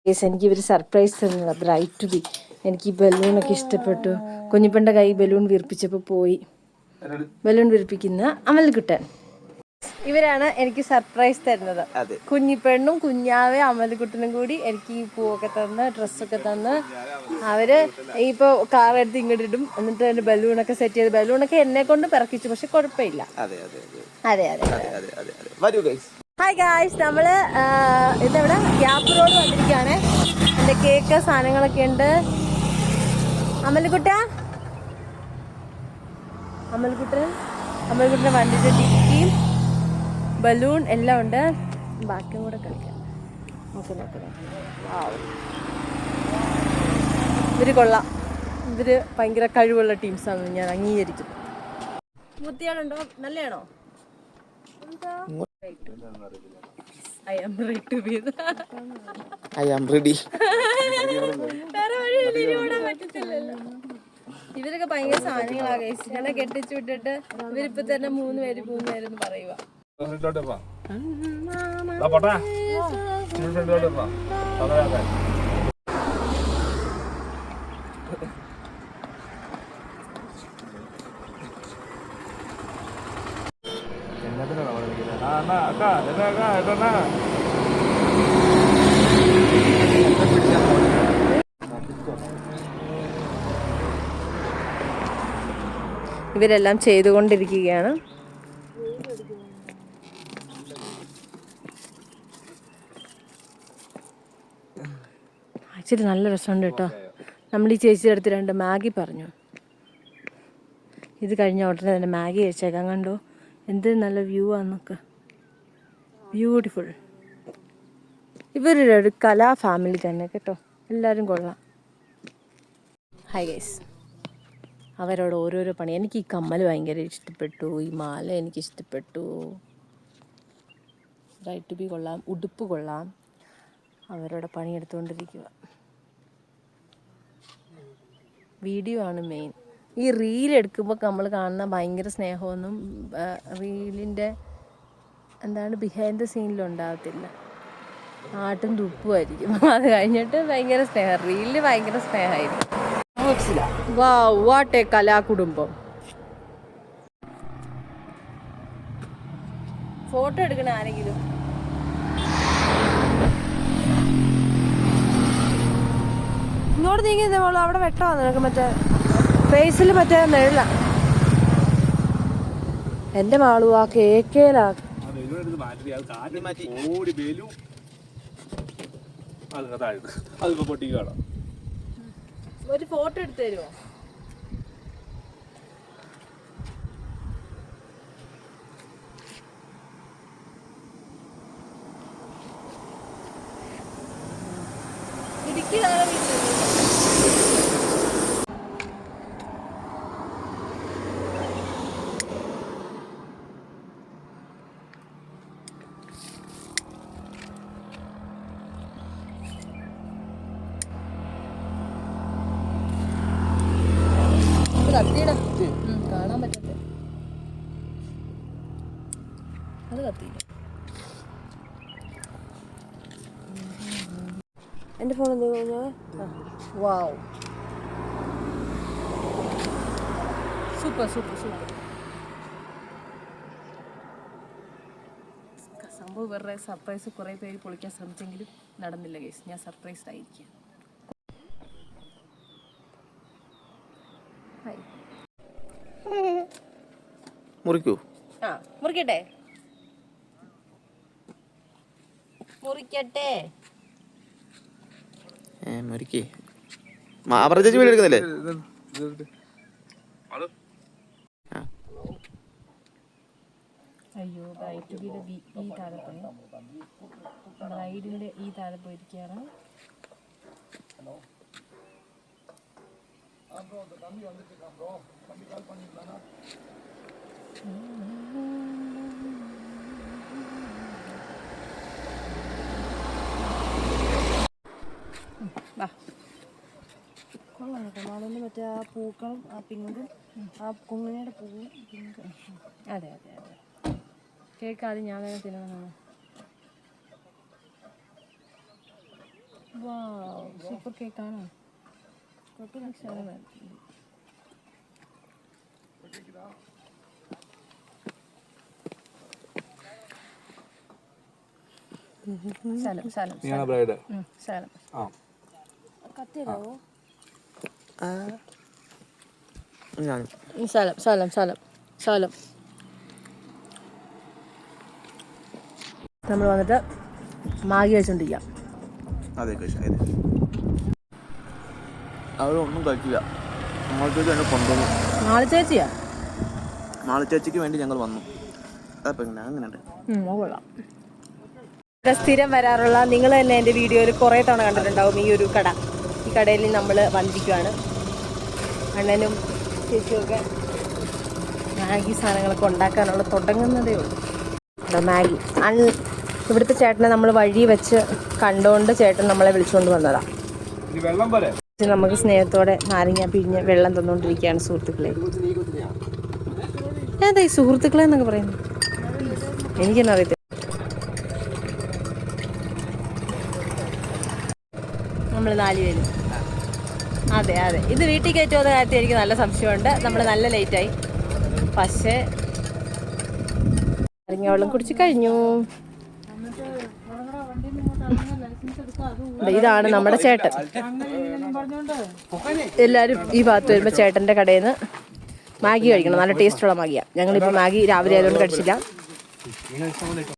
എനിക്ക് ഇവർ സർപ്രൈസ് തന്നത് ബ്രൈറ്റ് ടു ബി. എനിക്ക് ഈ ബലൂണൊക്കെ ഇഷ്ടപ്പെട്ടു. കുഞ്ഞിപ്പൻ്റെ കൈ ബലൂൺ വീർപ്പിച്ചപ്പോൾ പോയി. ബലൂൺ വീർപ്പിക്കുന്ന അമൽക്കുട്ടൻ. ഇവരാണ് എനിക്ക് സർപ്രൈസ് തരുന്നത്. കുഞ്ഞിപ്പെണ്ണും കുഞ്ഞാവേ അമൽക്കുട്ടനും കൂടി എനിക്ക് ഈ പൂവൊക്കെ തന്ന് ഡ്രസ്സൊക്കെ തന്ന് അവര് ഇപ്പോൾ കാർ എടുത്ത് ഇങ്ങോട്ട് ഇടും. എന്നിട്ട് അതിന്റെ ബലൂണൊക്കെ സെറ്റ് ചെയ്ത് ബലൂണൊക്കെ എന്നെ കൊണ്ട് പിറക്കിച്ചു. പക്ഷെ കുഴപ്പമില്ല. അതെ. ഹായ് ഗായ്സ്, നമ്മള് ഇതെവിടെ ഗ്യാപ്പ് റോഡ് വന്നിരിക്കുകയാണ്. എൻ്റെ കേക്ക് സാധനങ്ങളൊക്കെ ഉണ്ട്. അമൽക്കുട്ടൻ്റെ വണ്ടിയുടെ ഡിക്കിയും ബലൂൺ എല്ലാം ഉണ്ട്. ബാക്കിയും കൂടെ കളിക്കാം. നോക്ക്. ഇവര് കൊള്ളാം. ഇവര് ഭയങ്കര കഴിവുള്ള ടീംസാണെന്ന് ഞാൻ അംഗീകരിക്കുന്നു. ബുദ്ധിയാണുണ്ടോ? നല്ലതാണോ? I am ready to be. I am ready. ഇവരൊക്കെ ഭയങ്കര സാധനങ്ങളാണ്. എന്നെ കെട്ടിച്ചു വിട്ടിട്ട് ഇവരിപ്പോ തന്നെ 3 പേര് പറയുക. ഇവരെല്ലാം ചെയ്തുകൊണ്ടിരിക്കുകയാണ്. ആക്ച്വലി നല്ല രസമുണ്ട് കേട്ടോ. നമ്മൾ ഈ ചേച്ചിയുടെ അടുത്ത് 2 മാഗി പറഞ്ഞു. ഇത് കഴിഞ്ഞ ഉടനെ തന്നെ മാഗി കഴിച്ചേക്കാം. കണ്ടോ എന്ത് നല്ല വ്യൂ ആണെന്നൊക്കെ. ബ്യൂട്ടിഫുൾ. ഇവരുടെ ഒരു കലാ ഫാമിലി തന്നെ കേട്ടോ. എല്ലാവരും കൊള്ളാം. ഹായ് ഗൈസ്, അവരോട് ഓരോരോ പണി. എനിക്ക് ഈ കമ്മൽ ഭയങ്കര ഇഷ്ടപ്പെട്ടു. ഈ മാല എനിക്കിഷ്ടപ്പെട്ടു. റൈറ്റ് ടു ബി കൊള്ളാം. ഉടുപ്പ് കൊള്ളാം. അവരോട് പണിയെടുത്തുകൊണ്ടിരിക്കുക. വീഡിയോ ആണ് മെയിൻ. ഈ റീൽ എടുക്കുമ്പോൾ നമ്മൾ കാണുന്ന ഭയങ്കര സ്നേഹമൊന്നും റീലിൻ്റെ ബിഹൈൻഡ് ദ സീനിലുണ്ടാകത്തില്ല. ആട്ടും തുപ്പുമായിരിക്കും. അത് കഴിഞ്ഞിട്ട് ഭയങ്കര സ്നേഹം. റീലിൽ ഭയങ്കര സ്നേഹമായിരിക്കും. വാവ്, വാട്ട് എ കലാകുടുംബം. ഫോട്ടോ എടുക്കണ ആരെങ്കിലും? ഇങ്ങോട്ട് നീങ്ങിയതേ മോളൂ. അവിടെ വെട്ടാ നിനക്ക് മറ്റേ ഫേസിൽ മറ്റേ നെഴല. എന്റെ മാളു ആ കേക്കേലാ. ഒരു ഫോട്ടോ എടുത്തു തരുമോ? ഇടുക്കി കത്തിയിട കാണാൻ പറ്റത്തെ. അത് കത്തിയില്ല. എൻ്റെ ഫോൺ എന്ത് കഴിഞ്ഞാൽ വാവ്, സൂപ്പർ. സംഭവം വേറെ സർപ്രൈസ് കുറേ പേര് പൊളിക്കാൻ ശ്രമിച്ചെങ്കിലും നടന്നില്ല ഗൈസ്. ഞാൻ സർപ്രൈസ്ഡ് ആയിരിക്കാം. മുറിക്കൂ. മുറിക്കട്ടെ. മുറിക്കേ. ചേച്ചി വീട് എടുക്കുന്നില്ലേ? അയ്യോ, ബ്രൈഡിന്റെ ഈ താഴെ പോയി. ബ്രൈഡിന്റെ ഈ താഴെ പോയിരിക്കുകയാണ്. കൊള്ളാം കേട്ടോ. നാളെ മറ്റേ ആ പൂക്കളും ആ പിങ്കും ആ കുങ്ങിനയുടെ പൂവും പിങ്ക്. അതെ. കേക്ക് ആദ്യം ഞാൻ തന്നെ തിന്നണമെന്നാണ്. സൂപ്പർ കേക്കാണോ? നമ്മൾ വന്നിട്ട് മാഗി കഴിച്ചോണ്ടിരിക്കാം. അതെ അവരൊന്നും കഴിക്കില്ല. ചേച്ചി എന്നെ കൊണ്ടുവന്നു. നാളെ ചേച്ചിക്ക് വേണ്ടി ഞങ്ങൾ വന്നു. അങ്ങനെയുണ്ട്. സ്ഥിരം വരാറുള്ള നിങ്ങൾ തന്നെ എൻ്റെ വീഡിയോയിൽ കുറേ തവണ കണ്ടിട്ടുണ്ടാവും ഈ ഒരു കട. ഈ കടയിൽ നമ്മൾ വന്നിരിക്കുകയാണ്. അണ്ണനും ചേച്ചിയൊക്കെ മാഗി സാധനങ്ങളൊക്കെ ഉണ്ടാക്കാനുള്ള തുടങ്ങുന്നതേ ഉള്ളൂ. മാഗി ഇവിടുത്തെ ചേട്ടനെ നമ്മൾ വഴി വെച്ച് കണ്ടുകൊണ്ട് ചേട്ടൻ നമ്മളെ വിളിച്ചുകൊണ്ട് വന്നതാണ്. നമുക്ക് സ്നേഹത്തോടെ നാരങ്ങ പിഴിഞ്ഞ് വെള്ളം തന്നുകൊണ്ടിരിക്കുകയാണ് സുഹൃത്തുക്കളെ. എന്താ ഈ സുഹൃത്തുക്കളെ എന്നൊക്കെ പറയുന്നത്? എനിക്കെന്നെ അറിയത്തില്ല. നമ്മൾ 4 പേരും. അതെ ഇത് വീട്ടിൽ കയറ്റുന്ന കാര്യത്തിൽ എനിക്ക് നല്ല സംശയമുണ്ട്. നമ്മൾ നല്ല ലേറ്റായി. പക്ഷേ നാരങ്ങ വെള്ളം കുടിച്ച് കഴിഞ്ഞു. ഇതാണ് നമ്മുടെ ചേട്ടൻ. എല്ലാവരും ഈ ഭാഗത്ത് വരുമ്പോൾ ചേട്ടൻ്റെ കടയിൽ നിന്ന് മാഗി കഴിക്കണം. നല്ല ടേസ്റ്റുള്ള മാഗിയാണ്. ഞങ്ങളിപ്പോൾ മാഗി രാവിലെ ആയതുകൊണ്ട് കഴിച്ചില്ല.